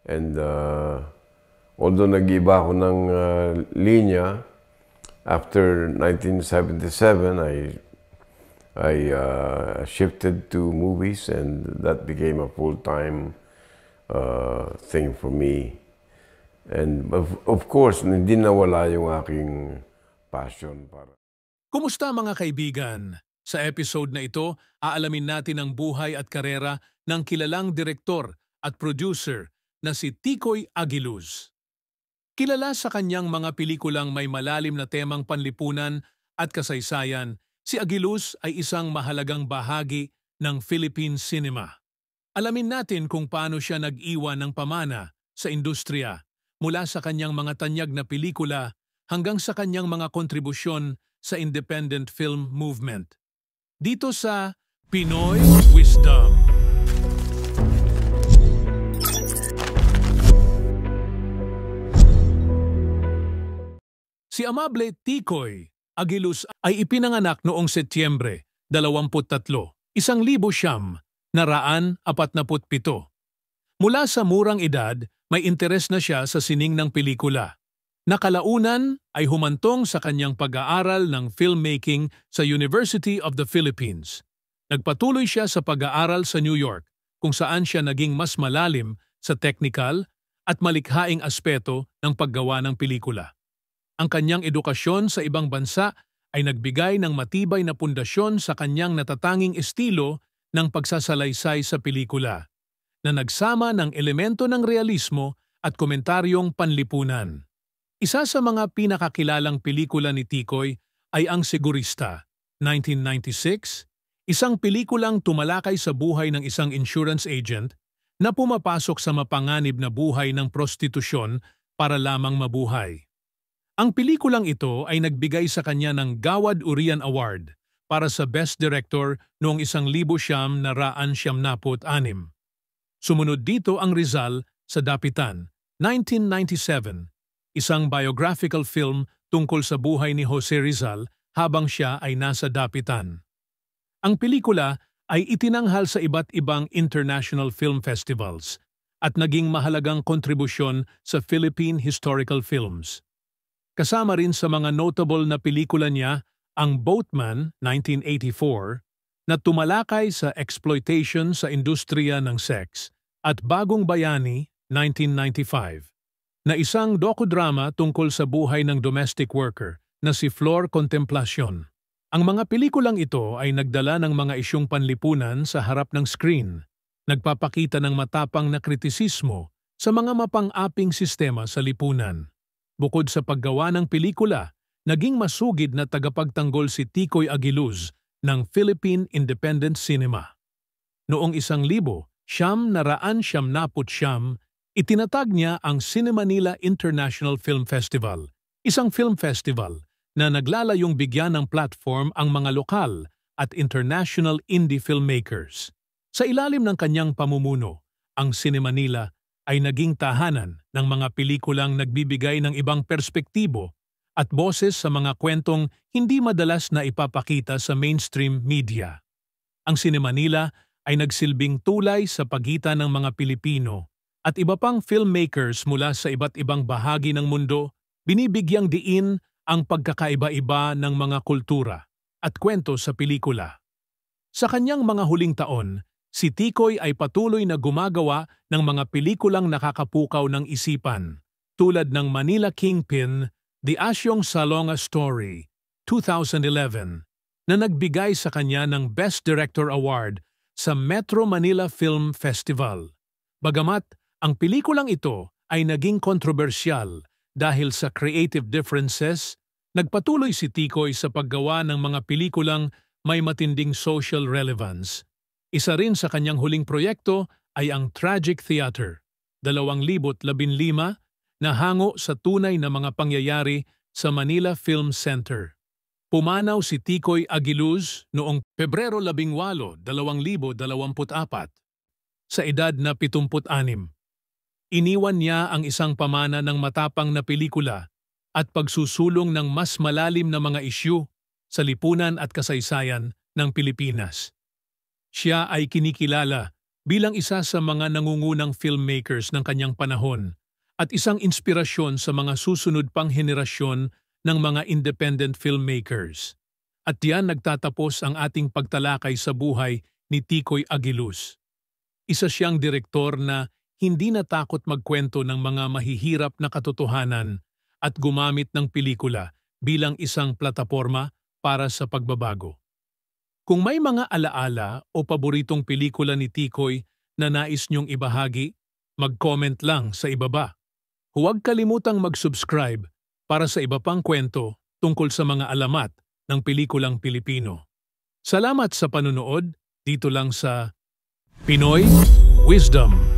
And although nag-iba ako ng linya, after 1977, I shifted to movies, and that became a full-time thing for me. And of course, hindi nawala yung aking passion para. Kumusta mga kaibigan? Sa episode na ito, aalamin natin ang buhay at karera ng kilalang direktor at producer na si Ticoy Aguiluz. Kilala sa kanyang mga pelikulang may malalim na temang panlipunan at kasaysayan, si Aguiluz ay isang mahalagang bahagi ng Philippine cinema. Alamin natin kung paano siya nag-iwan ng pamana sa industriya mula sa kanyang mga tanyag na pelikula hanggang sa kanyang mga kontribusyon sa independent film movement. Dito sa Pinoy Wisdom. Si Amable Ticoy Aguiluz ay ipinanganak noong Setyembre 23, 1947. Mula sa murang edad, may interes na siya sa sining ng pelikula. Nakalaunan ay humantong sa kanyang pag-aaral ng filmmaking sa University of the Philippines. Nagpatuloy siya sa pag-aaral sa New York, kung saan siya naging mas malalim sa technical at malikhaing aspeto ng paggawa ng pelikula. Ang kanyang edukasyon sa ibang bansa ay nagbigay ng matibay na pundasyon sa kanyang natatanging estilo ng pagsasalaysay sa pelikula, na nagsama ng elemento ng realismo at komentaryong panlipunan. Isa sa mga pinakakilalang pelikula ni Ticoy ay Ang Segurista, 1996, isang pelikulang tumalakay sa buhay ng isang insurance agent na pumapasok sa mapanganib na buhay ng prostitusyon para lamang mabuhay. Ang pelikulang ito ay nagbigay sa kanya ng Gawad Urian Award para sa Best Director noong 1996. Sumunod dito ang Rizal sa Dapitan, 1997, isang biographical film tungkol sa buhay ni Jose Rizal habang siya ay nasa Dapitan. Ang pelikula ay itinanghal sa iba't ibang international film festivals at naging mahalagang kontribusyon sa Philippine historical films. Kasama rin sa mga notable na pelikula niya ang Boatman, 1984, na tumalakay sa exploitation sa industriya ng sex, at Bagong Bayani, 1995. Na isang docudrama tungkol sa buhay ng domestic worker na si Flor Contemplacion. Ang mga pelikulang ito ay nagdala ng mga isyung panlipunan sa harap ng screen, nagpapakita ng matapang na kritisismo sa mga mapang-aping sistema sa lipunan. Bukod sa paggawa ng pelikula, naging masugid na tagapagtanggol si Ticoy Aguiluz ng Philippine Independent Cinema. Noong 1979, itinatag niya ang Cine Manila International Film Festival, isang film festival na naglalayong bigyan ng platform ang mga lokal at international indie filmmakers. Sa ilalim ng kanyang pamumuno, ang Cine Manila ay naging tahanan ng mga pelikulang nagbibigay ng ibang perspektibo at boses sa mga kwentong hindi madalas na ipapakita sa mainstream media. Ang Cine Manila ay nagsilbing tulay sa pagitan ng mga Pilipino at iba pang filmmakers mula sa iba't ibang bahagi ng mundo, binibigyang diin ang pagkakaiba-iba ng mga kultura at kwento sa pelikula. Sa kanyang mga huling taon, si Ticoy ay patuloy na gumagawa ng mga pelikulang nakakapukaw ng isipan, tulad ng Manila Kingpin, The Asyong Salonga Story, 2011, na nagbigay sa kanya ng Best Director Award sa Metro Manila Film Festival. Bagamat ang pelikulang ito ay naging kontrobersyal dahil sa creative differences, nagpatuloy si Ticoy sa paggawa ng mga pelikulang may matinding social relevance. Isa rin sa kanyang huling proyekto ay ang Tragic Theater, 2015, na hango sa tunay na mga pangyayari sa Manila Film Center. Pumanaw si Ticoy Aguiluz noong Pebrero 18, 2024, sa edad na 76. Iniwan niya ang isang pamana ng matapang na pelikula at pagsusulong ng mas malalim na mga isyu sa lipunan at kasaysayan ng Pilipinas. Siya ay kinikilala bilang isa sa mga nangungunang filmmakers ng kanyang panahon at isang inspirasyon sa mga susunod pang henerasyon ng mga independent filmmakers. At diyan nagtatapos ang ating pagtalakay sa buhay ni Ticoy Agiluz. Isa siyang direktor na hindi natakot magkwento ng mga mahihirap na katotohanan at gumamit ng pelikula bilang isang plataporma para sa pagbabago. Kung may mga alaala o paboritong pelikula ni Ticoy na nais niyong ibahagi, mag-comment lang sa ibaba. Huwag kalimutang mag-subscribe para sa iba pang kwento tungkol sa mga alamat ng pelikulang Pilipino. Salamat sa panunood dito lang sa Pinoy Wisdom.